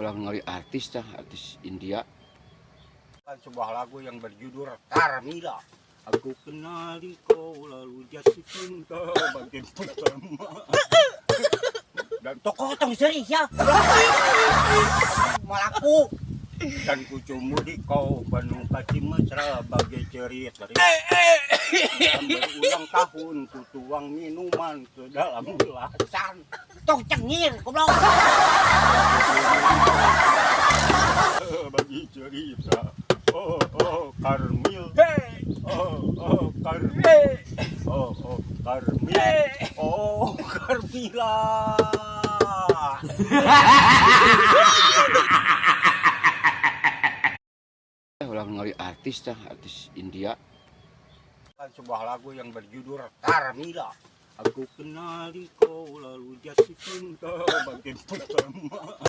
ulang ngali artis India. Kan sebuah lagu yang berjudul Carmilla. Aku kenali kau lalu jatuh cinta bagian pertama. Dan tokoh tong serius ya. Malaku. Dan kucumudi kau Bandung Kacim mesra bagai cerita. Dan berulang tahun ku tuang minuman ke dalam gelasan. Tong cengir goblok. Bagi cerita. Oh Carmil. Carmil. Carmil. Carmila. Ulang ngali artis India. Kan sebuah lagu yang berjudul Carmilla. Aku kenali kau lalu jatuh cinta bagian pertama.